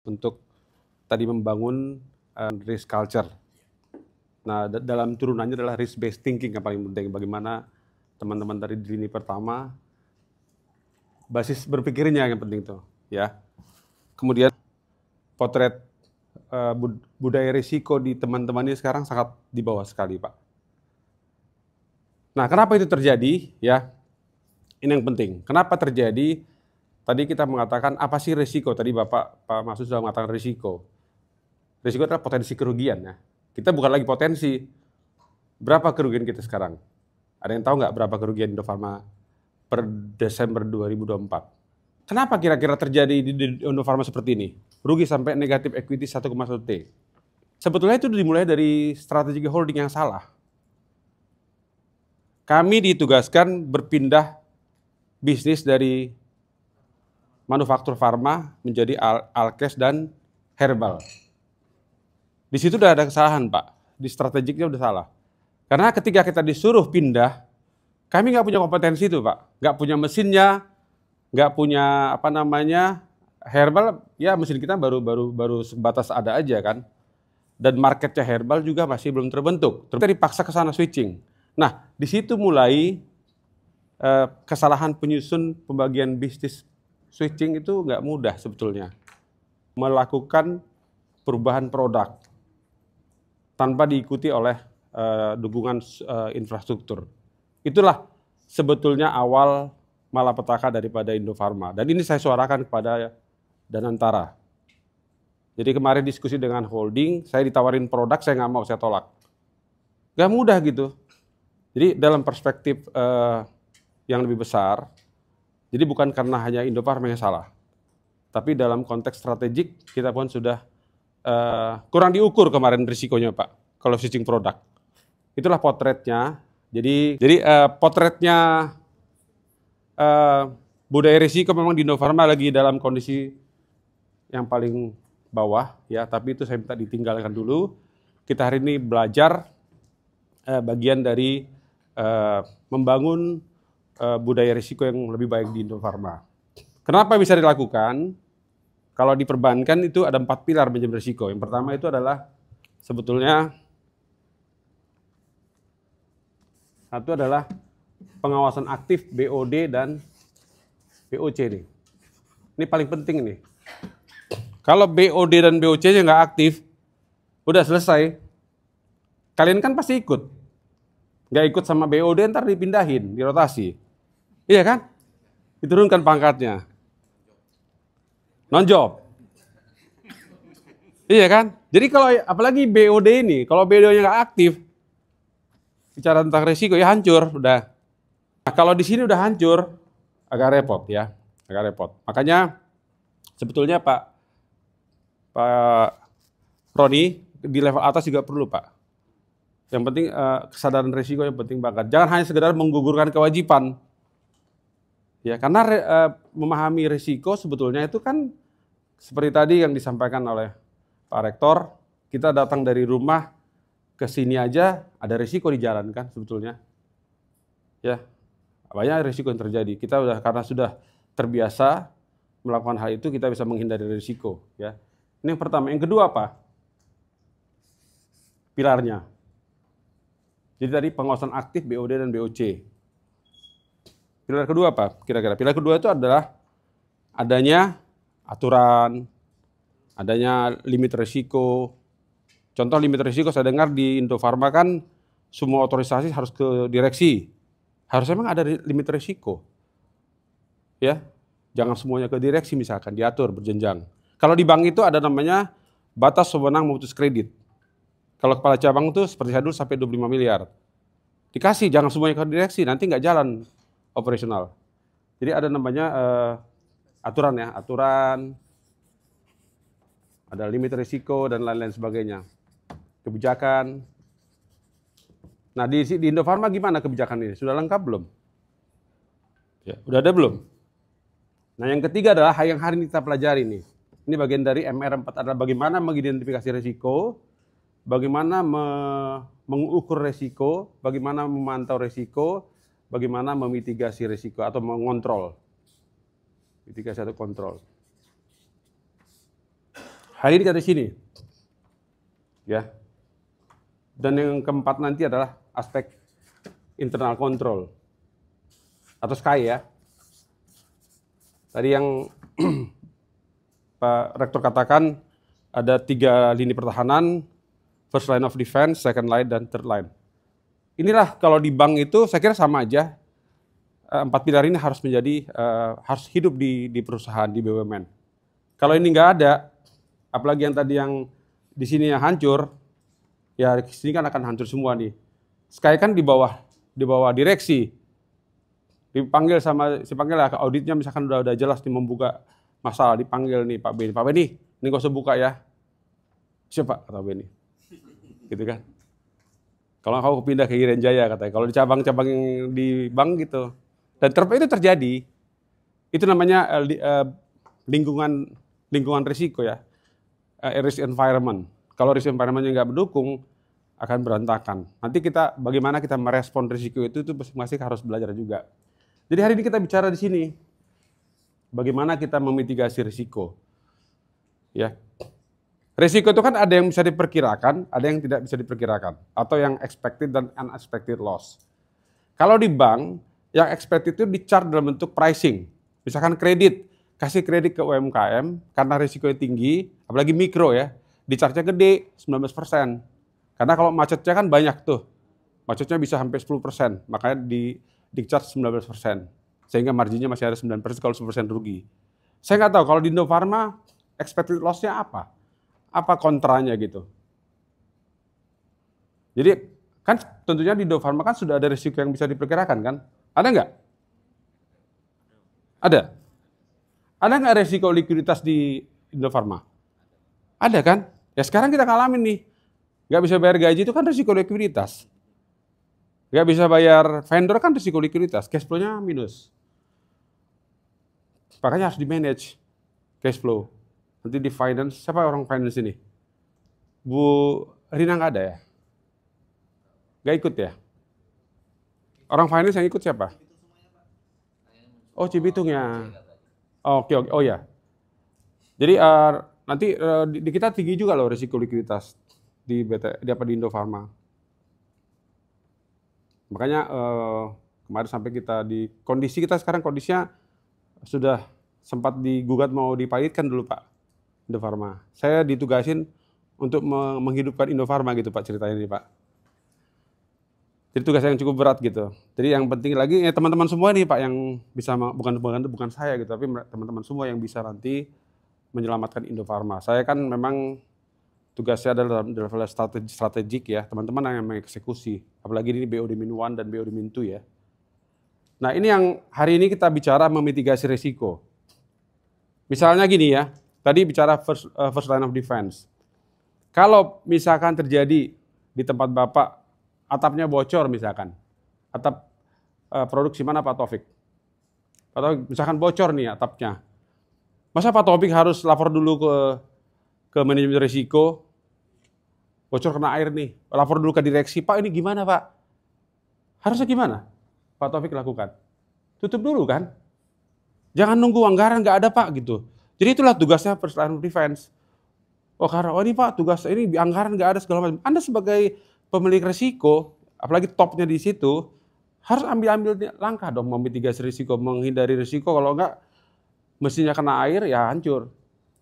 untuk tadi membangun risk culture. Nah, dalam turunannya adalah risk based thinking yang paling penting. Bagaimana teman-teman dari lini pertama basis berpikirnya yang penting tuh, ya. Kemudian potret budaya risiko di teman-teman ini sekarang sangat di bawah sekali, Pak. Nah, kenapa itu terjadi? Ya, ini yang penting. Kenapa terjadi? Tadi kita mengatakan apa sih risiko? Tadi Pak Masud sudah mengatakan risiko. Risiko adalah potensi kerugian. Ya. Kita bukan lagi potensi. Berapa kerugian kita sekarang? Ada yang tahu nggak berapa kerugian Indofarma per Desember 2024? Kenapa kira-kira terjadi di Indofarma seperti ini? Rugi sampai negatif equity 1,1 T. Sebetulnya itu dimulai dari strategi holding yang salah. Kami ditugaskan berpindah bisnis dari manufaktur farma menjadi alkes dan herbal. Di situ udah ada kesalahan, Pak. Di strategiknya udah salah. Karena ketika kita disuruh pindah, kami nggak punya kompetensi itu, Pak. Nggak punya mesinnya, nggak punya herbal, ya mesin kita baru sebatas ada aja kan. Dan marketnya herbal juga masih belum terbentuk. Kita dipaksa ke sana switching. Nah, di situ mulai kesalahan penyusun pembagian bisnis switching itu nggak mudah sebetulnya. Melakukan perubahan produk tanpa diikuti oleh dukungan infrastruktur. Itulah sebetulnya awal malapetaka daripada Indofarma. Dan ini saya suarakan kepada Danantara. Jadi kemarin diskusi dengan holding, saya ditawarin produk, saya nggak mau, saya tolak. Nggak mudah gitu. Jadi dalam perspektif yang lebih besar, jadi bukan karena hanya Indofarma yang salah. Tapi dalam konteks strategik, kita pun sudah kurang diukur kemarin risikonya, Pak, kalau switching produk. Itulah potretnya. Jadi potretnya budaya risiko memang di Indofarma lagi dalam kondisi yang paling bawah, ya. Tapi itu saya minta ditinggalkan dulu. Kita hari ini belajar bagian dari membangun budaya risiko yang lebih baik di Indofarma. Kenapa bisa dilakukan? Kalau diperbankan itu ada 4 pilar manajemen risiko. Yang pertama itu adalah sebetulnya satu adalah pengawasan aktif BOD dan BOC nih. Ini paling penting nih. Kalau BOD dan BOC-nya nggak aktif, udah selesai. Kalian kan pasti ikut. Nggak ikut sama BOD, ntar dipindahin, dirotasi. Iya kan? Diturunkan pangkatnya. Non-job. Iya kan? Jadi kalau apalagi BOD ini, kalau BOD-nya nggak aktif, bicara tentang risiko ya hancur, udah. Nah, kalau di sini udah hancur, agak repot ya, agak repot. Makanya sebetulnya Pak Roni di level atas juga perlu, Pak. Yang penting kesadaran risiko yang penting banget. Jangan hanya sekedar menggugurkan kewajiban. Ya, karena memahami risiko sebetulnya itu kan seperti tadi yang disampaikan oleh Pak Rektor, kita datang dari rumah ke sini aja ada risiko di jalan kan sebetulnya. Ya, banyak risiko yang terjadi. Kita karena sudah terbiasa melakukan hal itu, kita bisa menghindari risiko. Ya, ini yang pertama. Yang kedua apa? Pilarnya. Jadi tadi pengawasan aktif BOD dan BOC. Pilar kedua apa? Kira-kira pilar kedua itu adalah adanya aturan, adanya limit risiko. Contoh limit risiko saya dengar di Indofarma kan semua otorisasi harus ke direksi. Harusnya memang ada limit risiko. Ya, jangan semuanya ke direksi misalkan, diatur berjenjang. Kalau di bank itu ada namanya batas wewenang memutus kredit. Kalau kepala cabang itu seperti saya dulu sampai 25 miliar. Dikasih, jangan semuanya ke direksi, nanti nggak jalan operasional. Jadi ada namanya aturan ya, aturan, ada limit risiko dan lain-lain sebagainya. Kebijakan. Nah di Indofarma gimana kebijakan ini? Sudah lengkap belum? Ya, udah ada belum? Nah yang ketiga adalah yang hari ini kita pelajari nih. Ini bagian dari MR4 adalah bagaimana mengidentifikasi risiko, bagaimana mengukur risiko, bagaimana memantau risiko, bagaimana memitigasi risiko atau mengontrol. Mitigasi atau kontrol. Hari ini kita di sini. Ya. Dan yang keempat nanti adalah aspek internal control atau SKY ya. Tadi yang Pak Rektor katakan ada 3 lini pertahanan, first line of defense, second line, dan third line. Inilah kalau di bank itu saya kira sama aja. 4 pilar ini harus menjadi harus hidup di perusahaan, di BUMN. Kalau ini nggak ada, apalagi yang tadi yang di sini yang hancur, ya di sini kan akan hancur semua nih. SKY kan di bawah direksi, dipanggil sama lah auditnya misalkan udah jelas nih membuka masalah, dipanggil nih Pak Beni, ini gak usah buka ya. Siapa kata Beni, gitu kan? Kalau kau pindah ke Irian Jaya katanya, kalau di cabang-cabang yang di bank gitu, dan itu terjadi, itu namanya lingkungan risiko ya. Risk environment. Kalau risk environment-nya nggak mendukung, akan berantakan. Nanti bagaimana kita merespon risiko itu masing-masing harus belajar juga. Jadi hari ini kita bicara di sini, bagaimana kita memitigasi risiko. Ya, risiko itu kan ada yang bisa diperkirakan, ada yang tidak bisa diperkirakan, atau yang expected dan unexpected loss. Kalau di bank, yang expected itu di-chart dalam bentuk pricing. Misalkan kredit, kasih kredit ke UMKM karena risikonya tinggi, apalagi mikro ya, di-charge-nya gede, 19%. Karena kalau macetnya kan banyak tuh, macetnya bisa sampai 10%, makanya di-charge 19%. Sehingga marginnya masih ada 9%, kalau 10% rugi. Saya nggak tahu, kalau di Indofarma, expected loss-nya apa? Apa kontranya gitu? Jadi, kan tentunya di Indofarma kan sudah ada risiko yang bisa diperkirakan kan? Ada nggak? Ada. Ada nggak resiko likuiditas di Indofarma? Ada kan? Ya sekarang kita ngalamin nih. Nggak bisa bayar gaji itu kan resiko likuiditas. Nggak bisa bayar vendor kan resiko likuiditas. Cash flow-nya minus. Makanya harus di-manage cash flow. Nanti di finance, siapa orang finance ini? Bu Rina nggak ada ya? Nggak ikut ya? Orang finance yang ikut siapa? Oh, Cibitung ya. Oke. Oh ya. Jadi nanti di kita tinggi juga loh risiko likuiditas di Indofarma. Makanya kemarin sampai kita kondisi kita sekarang kondisinya sudah sempat digugat mau dipahitkan dulu Pak Indofarma. Saya ditugasin untuk menghidupkan Indofarma gitu Pak ceritanya ini Pak. Jadi tugas yang cukup berat gitu. Jadi yang penting lagi ya teman-teman semua nih Pak yang bisa bukan saya gitu, tapi teman-teman semua yang bisa nanti menyelamatkan Indofarma. Saya kan memang tugasnya adalah dalam level strategik ya, teman-teman yang mengeksekusi. Apalagi ini BOD Min 1 dan BOD Min 2 ya. Nah ini yang hari ini kita bicara memitigasi risiko. Misalnya gini ya, tadi bicara first line of defense. Kalau misalkan terjadi di tempat Bapak, atapnya bocor misalkan, atap produksi mana Pak Taufik? Atau misalkan bocor nih atapnya. Masa Pak Taufik harus lapor dulu ke manajemen risiko, bocor kena air nih, lapor dulu ke direksi, Pak ini gimana Pak? Harusnya gimana Pak Taufik lakukan? Tutup dulu kan? Jangan nunggu anggaran nggak ada Pak gitu. Jadi itulah tugasnya first line of defense. Oh karena ini Pak tugas ini anggaran nggak ada segala macam. Anda sebagai pemilik risiko, apalagi topnya di situ, harus ambil langkah dong memitigasi risiko, menghindari risiko. Kalau enggak mesinnya kena air ya hancur.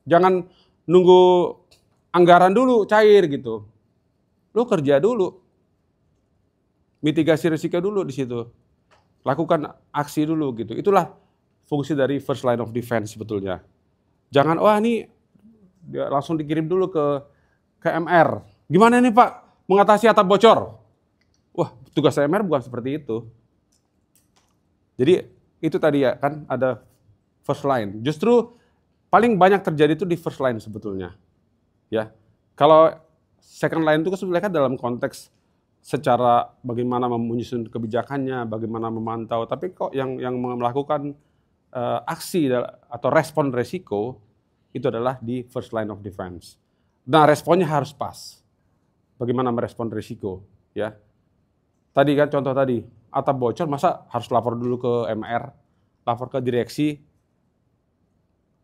Jangan nunggu anggaran dulu cair gitu. Lu kerja dulu. Mitigasi risiko dulu di situ. Lakukan aksi dulu gitu. Itulah fungsi dari first line of defense sebetulnya. Jangan ini langsung dikirim dulu ke MR. Gimana nih Pak mengatasi atap bocor? Wah, tugas MR bukan seperti itu. Jadi itu tadi ya kan ada first line. Justru paling banyak terjadi itu di first line sebetulnya. Ya. Kalau second line itu sebenarnya kan dalam konteks secara bagaimana menyusun kebijakannya, bagaimana memantau, tapi kok yang melakukan aksi atau respon resiko itu adalah di first line of defense. Nah, responnya harus pas. Bagaimana merespon risiko, ya. Tadi kan contoh tadi, atap bocor masa harus lapor dulu ke MR, lapor ke direksi.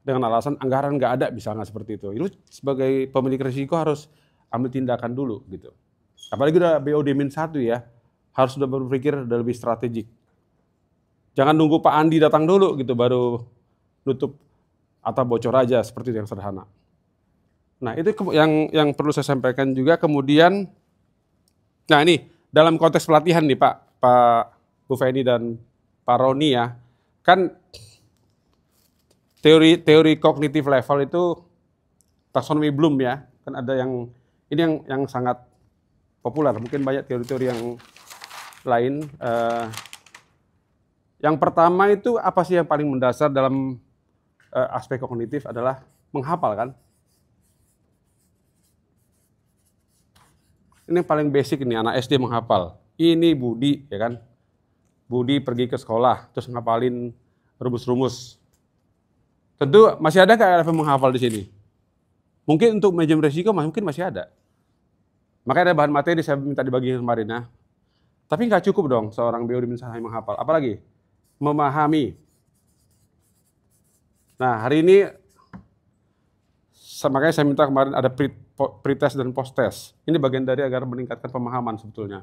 dengan alasan anggaran nggak ada misalnya seperti itu. Itu sebagai pemilik risiko harus ambil tindakan dulu gitu. Apalagi udah BOD-1 ya, harus sudah berpikir udah lebih strategik. Jangan nunggu Pak Andi datang dulu gitu baru nutup atau bocor aja seperti itu yang sederhana. Nah itu yang perlu saya sampaikan juga. Kemudian, nah ini dalam konteks pelatihan nih Pak Bu Feni dan Pak Roni ya, kan teori kognitif level itu taksonomi Bloom ya, kan ada yang ini yang sangat populer, mungkin banyak teori-teori yang lain. Yang pertama itu apa sih yang paling mendasar dalam aspek kognitif adalah menghafal kan. Ini yang paling basic nih, anak SD menghafal. Ini Budi ya kan. Budi pergi ke sekolah terus ngapalin rumus-rumus. Tentu masih ada nggak yang menghafal di sini? Mungkin untuk manajemen risiko mungkin masih ada. Makanya ada bahan materi saya minta dibagi kemarin ya. Tapi nggak cukup dong seorang BO misalnya menghafal. Apalagi memahami. Nah hari ini makanya saya minta kemarin ada pre-test dan post-test. Ini bagian dari agar meningkatkan pemahaman sebetulnya.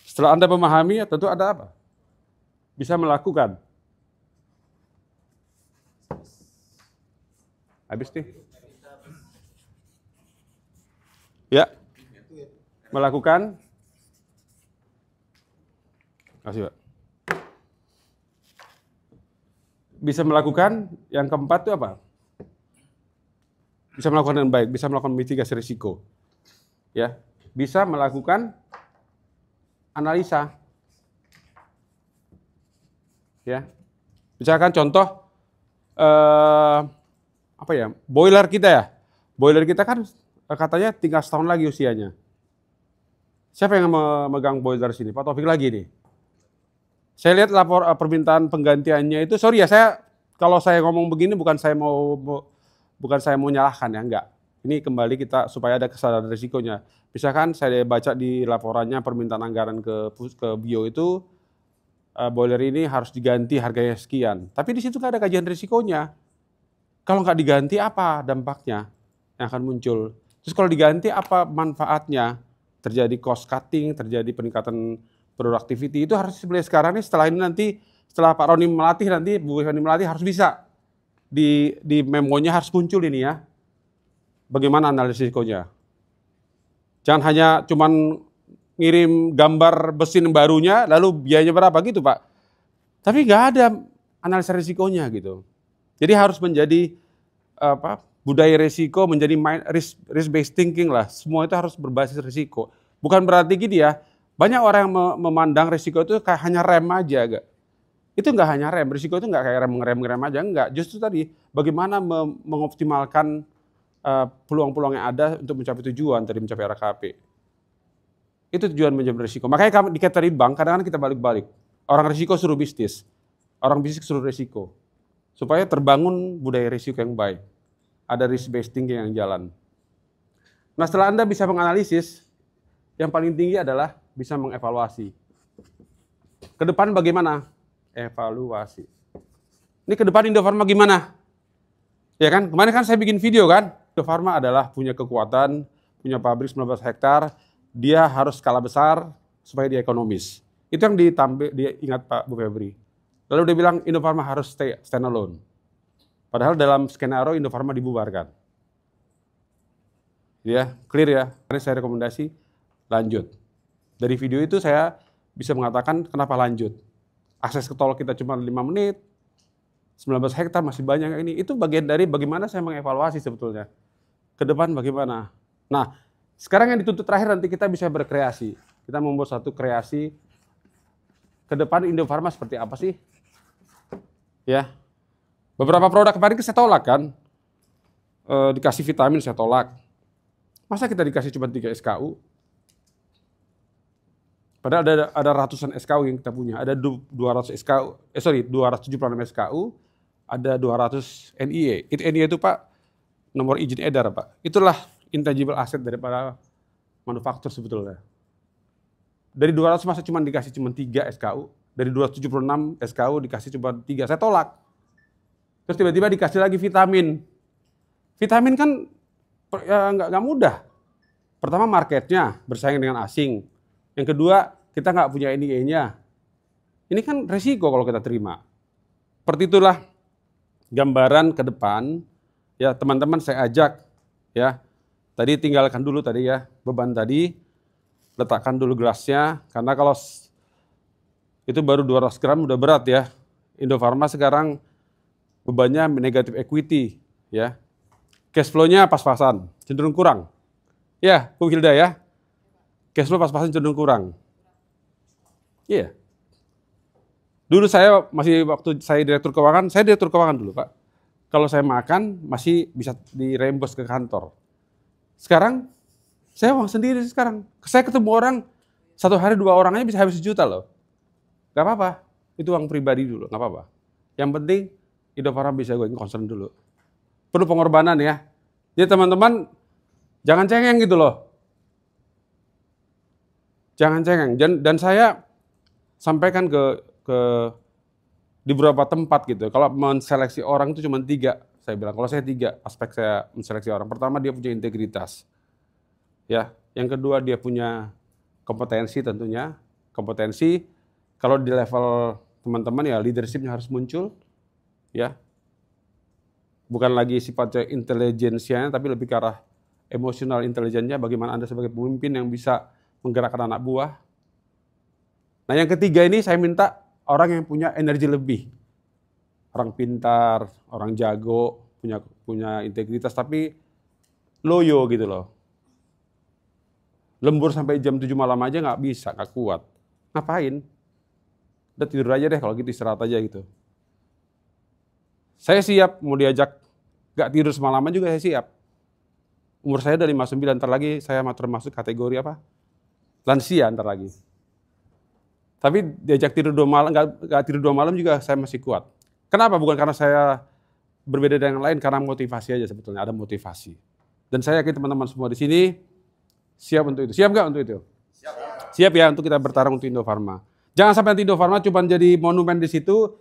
Setelah Anda memahami, tentu ada apa? Bisa melakukan. Habis nih. Ya. Melakukan. Kasih Pak. Bisa melakukan, yang keempat itu apa? Bisa melakukan dengan baik, bisa melakukan mitigasi risiko. Ya, bisa melakukan analisa. Ya. Misalkan contoh apa ya? Boiler kita ya. Boiler kita kan katanya tinggal setahun lagi usianya. Siapa yang memegang boiler sini? Pak Taufik lagi nih. Saya lihat lapor permintaan penggantiannya itu, sorry ya, kalau saya ngomong begini bukan saya mau nyalahkan ya, enggak. Ini kembali kita supaya ada kesadaran risikonya. Misalkan saya baca di laporannya permintaan anggaran ke Bio itu boiler ini harus diganti harganya sekian. Tapi di situ nggak ada kajian risikonya. Kalau nggak diganti apa dampaknya yang akan muncul? Terus kalau diganti apa manfaatnya? Terjadi cost cutting, terjadi peningkatan productivity, itu harus sebenarnya sekarang nih setelah ini nanti, setelah Pak Roni melatih nanti, Bu Feni melatih harus bisa. Di memonya harus muncul ini ya. Bagaimana analisis risikonya. Jangan hanya cuman ngirim gambar mesin barunya, lalu biayanya berapa gitu Pak. Tapi nggak ada analisa risikonya gitu. Jadi harus menjadi budaya risiko, menjadi risk based thinking lah. Semua itu harus berbasis risiko. Bukan berarti gini ya, banyak orang yang memandang risiko itu kayak hanya rem aja, enggak. Itu enggak hanya rem, risiko itu enggak kayak rem aja, enggak. Justru tadi bagaimana mengoptimalkan peluang-peluang yang ada untuk mencapai tujuan, tadi mencapai RKP. Itu tujuan manajemen risiko. Makanya di kategori bank kadang-kadang kita balik-balik. Orang risiko suruh bisnis, orang bisnis suruh risiko. Supaya terbangun budaya risiko yang baik. Ada risk based thinking yang jalan. Nah setelah Anda bisa menganalisis, yang paling tinggi adalah bisa mengevaluasi. Ke depan bagaimana? Evaluasi. Ini ke depan Indofarma gimana? Ya kan, kemarin kan saya bikin video kan. Indofarma adalah punya kekuatan, punya pabrik 19 hektar, dia harus skala besar supaya dia ekonomis. Itu yang dia ingat Pak Bu Febri. Lalu dia bilang Indofarma harus stand alone. Padahal dalam skenario Indofarma dibubarkan. Ya, clear ya. Karena saya rekomendasi lanjut. Dari video itu saya bisa mengatakan kenapa lanjut. Akses ke tol kita cuma 5 menit, 19 hektar masih banyak ini. Itu bagian dari bagaimana saya mengevaluasi sebetulnya. Ke depan bagaimana. Nah, sekarang yang dituntut terakhir nanti kita bisa berkreasi. Kita membuat satu kreasi. Ke depan Indofarma seperti apa sih? Ya. Beberapa produk kemarin saya tolak kan. Dikasih vitamin saya tolak. Masa kita dikasih cuma 3 SKU? Padahal ada ratusan SKU yang kita punya. Ada 200 SKU, 276 SKU, ada 200 NIE. NIE itu Pak, nomor izin edar Pak. Itulah intangible asset daripada manufaktur sebetulnya. Dari 200 masa cuma dikasih cuma 3 SKU, dari 276 SKU dikasih cuma 3. Saya tolak. Terus tiba-tiba dikasih lagi vitamin. Vitamin kan ya nggak mudah. Pertama marketnya bersaing dengan asing. Yang kedua kita nggak punya NDA-nya. Ini kan resiko kalau kita terima. Seperti itulah gambaran ke depan. Ya teman-teman saya ajak ya. Tadi tinggalkan dulu tadi ya beban tadi. Letakkan dulu gelasnya karena kalau itu baru 200 gram udah berat ya. Indofarma sekarang bebannya negatif equity ya. Cash flow-nya pas-pasan, cenderung kurang. Ya, Bu Hilda ya. Cash flow pas-pasan cenderung kurang. Iya. Dulu saya masih waktu saya direktur keuangan dulu, Pak. Kalau saya makan masih bisa dirembos ke kantor. Sekarang saya uang sendiri sekarang. Saya ketemu orang satu hari 2 orang aja bisa habis 1 juta loh. Gak apa-apa, itu uang pribadi dulu, gak apa-apa. Yang penting Indofarma bisa gue concern dulu. Perlu pengorbanan ya. Jadi teman-teman jangan cengeng gitu loh. Jangan cengeng. Dan saya sampaikan di beberapa tempat gitu. Kalau menseleksi orang itu cuma 3. Saya bilang, kalau saya 3 aspek saya menseleksi orang. Pertama dia punya integritas. Ya, yang kedua dia punya kompetensi tentunya. Kompetensi kalau di level teman-teman ya leadership-nya harus muncul. Ya. Bukan lagi sifatnya intelijensianya tapi lebih ke arah emosional intelijennya, bagaimana Anda sebagai pemimpin yang bisa menggerakkan anak buah. Nah yang ketiga ini saya minta orang yang punya energi lebih. Orang pintar, orang jago, punya integritas tapi loyo gitu loh. Lembur sampai jam 7 malam aja nggak bisa, nggak kuat. Ngapain? Udah tidur aja deh kalau gitu, istirahat aja gitu. Saya siap mau diajak nggak tidur semalaman juga saya siap. Umur saya udah 59, ntar lagi saya termasuk kategori apa? Lansia ntar lagi. Tapi diajak tidur 2 malam, nggak tidur 2 malam juga saya masih kuat. Kenapa? Bukan karena saya berbeda dengan yang lain, karena motivasi aja sebetulnya, ada motivasi. Dan saya yakin teman-teman semua di sini siap untuk itu. Siap nggak untuk itu? Siap. Siap ya untuk kita bertarung untuk Indofarma. Jangan sampai nanti Indofarma cuma jadi monumen di situ.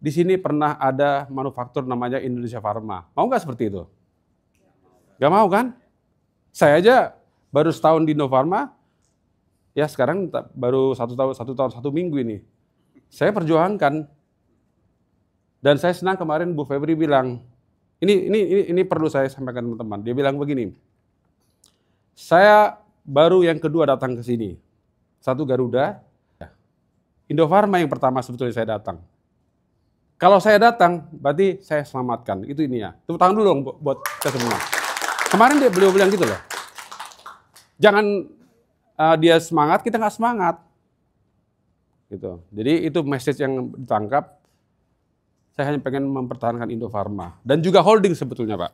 Di sini pernah ada manufaktur namanya Indonesia Farma. Mau nggak seperti itu? Nggak mau kan? Saya aja baru setahun di Indofarma, ya sekarang baru 1 tahun 1 minggu ini. Saya perjuangkan. Dan saya senang kemarin Bu Febri bilang, ini perlu saya sampaikan teman-teman. Dia bilang begini, saya baru yang kedua datang ke sini. 1 Garuda, Indofarma yang pertama sebetulnya saya datang. Kalau saya datang, berarti saya selamatkan. Itu ini ya. Tepuk tangan dulu dong buat kita semua. Kemarin beliau bilang gitu loh. Jangan dia semangat, kita nggak semangat. Gitu. Jadi itu message yang ditangkap. Saya hanya pengen mempertahankan Indofarma. Dan juga holding sebetulnya Pak.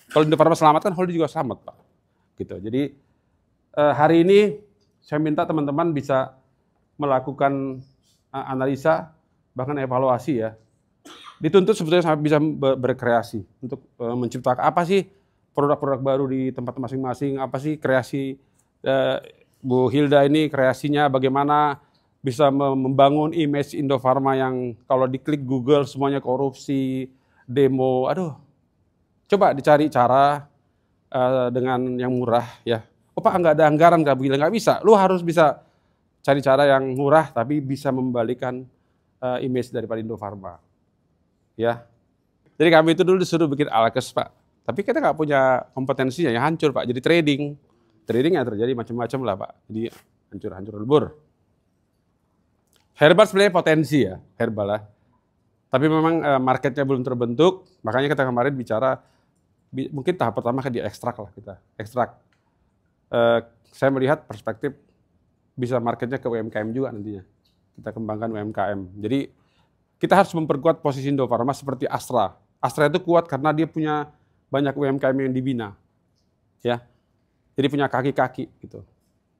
Kalau Indofarma selamat kan holding juga selamat Pak. Gitu. Jadi hari ini saya minta teman-teman bisa melakukan analisa, bahkan evaluasi ya. Dituntut sebetulnya sampai bisa berkreasi untuk menciptakan apa sih produk-produk baru di tempat masing-masing, apa sih kreasi Bu Hilda ini kreasinya bagaimana bisa membangun image Indofarma yang kalau diklik Google semuanya korupsi, demo, aduh. Coba dicari cara dengan yang murah ya. Oh Pak nggak ada anggaran nggak bisa. Lu harus bisa cari cara yang murah tapi bisa membalikan image daripada Indofarma. Ya, jadi kami itu dulu disuruh bikin alkes Pak, tapi kita nggak punya kompetensinya, ya hancur Pak. Jadi trading yang terjadi macam-macam lah Pak. Jadi hancur lebur. Herbal sebenarnya potensi ya, herbal lah. Tapi memang marketnya belum terbentuk, makanya kita kemarin bicara mungkin tahap pertama kan diekstrak lah kita, ekstrak. Saya melihat perspektif bisa marketnya ke UMKM juga nantinya. Kita kembangkan UMKM. Jadi kita harus memperkuat posisi Indofarma seperti Astra. Astra itu kuat karena dia punya banyak UMKM yang dibina. Ya. Jadi punya kaki-kaki gitu.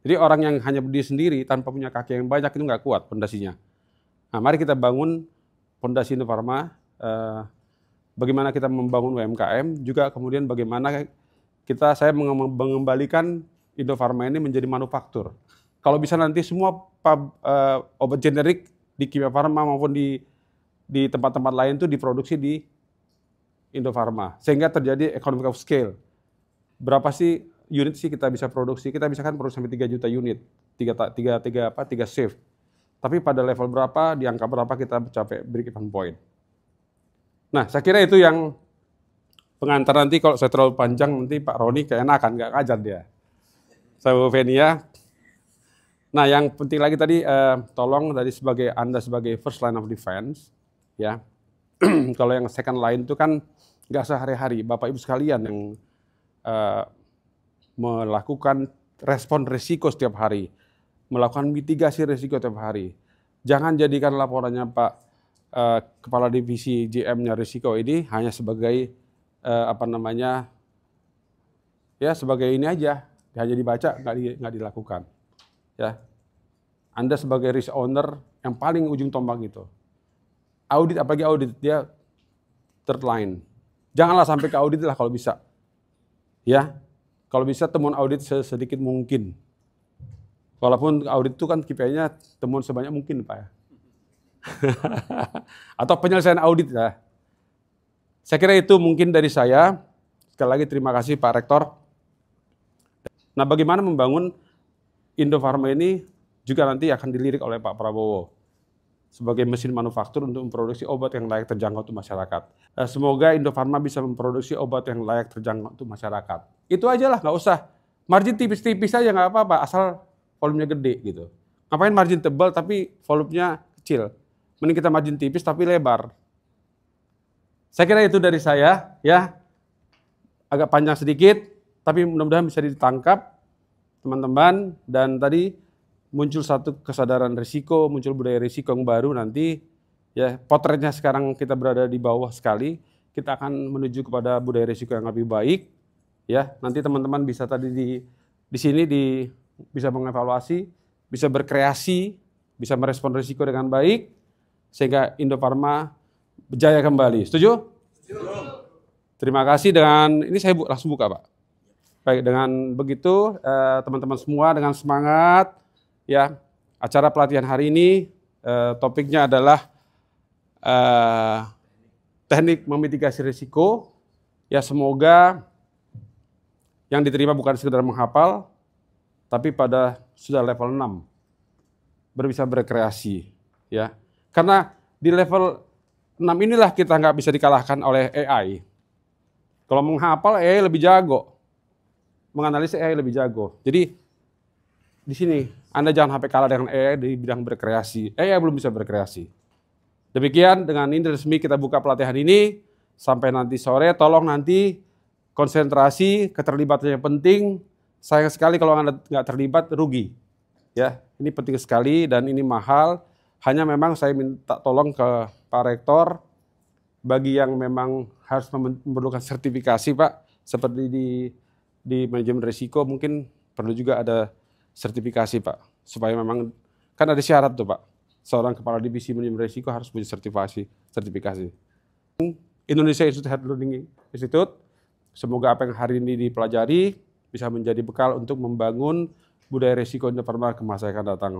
Jadi orang yang hanya berdiri sendiri tanpa punya kaki yang banyak itu nggak kuat pondasinya. Nah, mari kita bangun pondasi Indofarma. Bagaimana kita membangun UMKM, juga kemudian bagaimana saya mengembalikan Indofarma ini menjadi manufaktur. Kalau bisa nanti semua obat generik di Kimia Farma maupun di tempat-tempat lain itu diproduksi di Indofarma, sehingga terjadi economy of scale. Berapa sih unit sih kita bisa produksi? Kita bisa kan produksi sampai 3 juta unit, 3 shift. Tapi pada level berapa, di angka berapa kita mencapai break-even point. Nah, saya kira itu yang pengantar. Nanti kalau saya terlalu panjang, nanti Pak Roni keenakan, nggak ngajar dia. Saya Bu Venia. Nah, yang penting lagi tadi, tolong dari Anda sebagai first line of defense, ya. Kalau yang second line itu kan nggak sehari-hari, Bapak Ibu sekalian yang melakukan respon risiko setiap hari, melakukan mitigasi risiko setiap hari. Jangan jadikan laporannya Pak Kepala Divisi GM-nya risiko ini hanya sebagai sebagai ini aja, hanya dibaca, nggak dilakukan. Ya, Anda sebagai risk owner yang paling ujung tombak itu. Audit, apalagi audit, dia third line. Janganlah sampai ke audit lah kalau bisa. Ya, kalau bisa temuan audit sedikit mungkin. Walaupun audit itu kan KPI-nya temuan sebanyak mungkin, Pak. Atau penyelesaian audit lah. Saya kira itu mungkin dari saya. Sekali lagi terima kasih Pak Rektor. Nah, bagaimana membangun Indofarma ini juga nanti akan dilirik oleh Pak Prabowo sebagai mesin manufaktur untuk memproduksi obat yang layak terjangkau untuk masyarakat. Semoga Indofarma bisa memproduksi obat yang layak terjangkau untuk masyarakat. Itu aja lah, nggak usah. Margin tipis-tipis aja nggak apa-apa, asal volumenya gede gitu. Ngapain margin tebal tapi volumenya kecil? Mending kita margin tipis tapi lebar. Saya kira itu dari saya, ya. Agak panjang sedikit, tapi mudah-mudahan bisa ditangkap teman-teman. Dan tadi muncul satu kesadaran risiko, muncul budaya risiko yang baru nanti. Ya, potretnya sekarang kita berada di bawah sekali. Kita akan menuju kepada budaya risiko yang lebih baik. Ya, nanti teman-teman bisa tadi di sini bisa mengevaluasi, bisa berkreasi, bisa merespon risiko dengan baik, sehingga Indofarma berjaya kembali. Setuju? Setuju. Terima kasih. Dengan ini saya langsung buka, Pak. Baik, dengan begitu teman-teman semua dengan semangat, ya, acara pelatihan hari ini topiknya adalah teknik memitigasi risiko. Ya, semoga yang diterima bukan sekedar menghafal, tapi pada sudah level 6 bisa berkreasi, ya. Karena di level 6 inilah kita nggak bisa dikalahkan oleh AI. Kalau menghafal AI lebih jago, menganalisis AI lebih jago. Jadi di sini Anda jangan sampai kalah dengan AI di bidang berkreasi. AI belum bisa berkreasi. Demikian, dengan ini resmi kita buka pelatihan ini. Sampai nanti sore, tolong nanti konsentrasi, keterlibatannya penting. Sayang sekali kalau Anda nggak terlibat, rugi. Ya, ini penting sekali dan ini mahal. Hanya memang saya minta tolong ke Pak Rektor, bagi yang memang harus memerlukan sertifikasi, Pak, seperti di manajemen risiko mungkin perlu juga ada sertifikasi, Pak, supaya memang kan ada syarat tuh, Pak. Seorang kepala divisi manajemen risiko harus punya sertifikasi. Indonesia Institute Health Learning Institute, semoga apa yang hari ini dipelajari bisa menjadi bekal untuk membangun budaya risiko Indofarma ke masa yang akan datang.